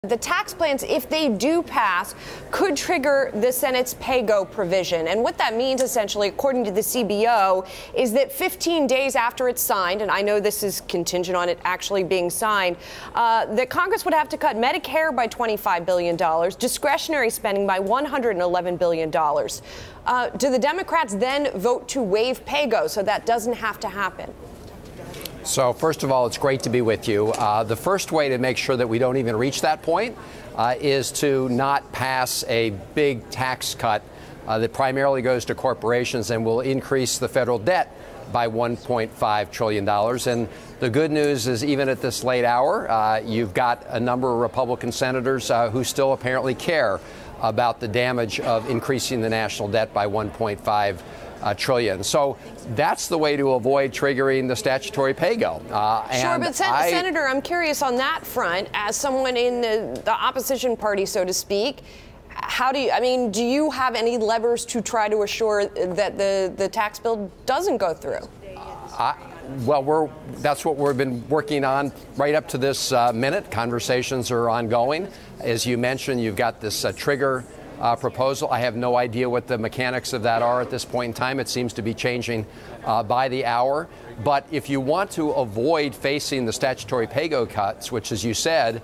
The tax plans, if they do pass, could trigger the Senate's pay-go provision. And what that means, essentially, according to the CBO, is that 15 days after it's signed, and I know this is contingent on it actually being signed, that Congress would have to cut Medicare by $25 billion, discretionary spending by $111 billion. Do the Democrats then vote to waive pay-go so that doesn't have to happen? So, first of all, it's great to be with you. The first way to make sure that we don't even reach that point is to not pass a big tax cut that primarily goes to corporations and will increase the federal debt by $1.5 trillion. And the good news is, even at this late hour, you've got a number of Republican senators who still apparently care about the damage of increasing the national debt by $1.5 trillion. So that's the way to avoid triggering the statutory pay-go. Sure, but Senator, I'm curious on that front, as someone in the opposition party, so to speak, how do you, do you have any levers to try to assure that the tax bill doesn't go through? That's what we've been working on right up to this minute. Conversations are ongoing. As you mentioned, you've got this trigger proposal. I have no idea what the mechanics of that are at this point in time. It seems to be changing by the hour. But if you want to avoid facing the statutory pay-go cuts, which, as you said,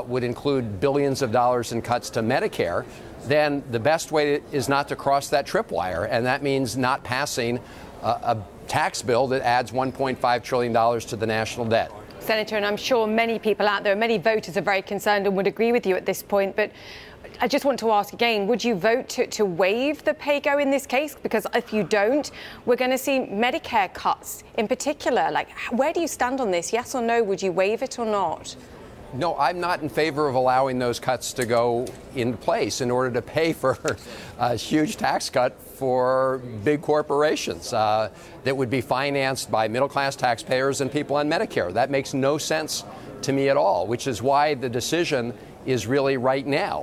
would include billions of dollars in cuts to Medicare, then the best way is not to cross that tripwire. And that means not passing a tax bill that adds $1.5 trillion to the national debt. Senator, and I'm sure many people out there, many voters are very concerned and would agree with you at this point. But I just want to ask again, would you vote to waive the pay-go in this case? Because if you don't, we're going to see Medicare cuts in particular. Like, where do you stand on this? Yes or no? Would you waive it or not? No, I'm not in favor of allowing those cuts to go into place in order to pay for a huge tax cut for big corporations that would be financed by middle-class taxpayers and people on Medicare. That makes no sense to me at all, which is why the decision is really right now.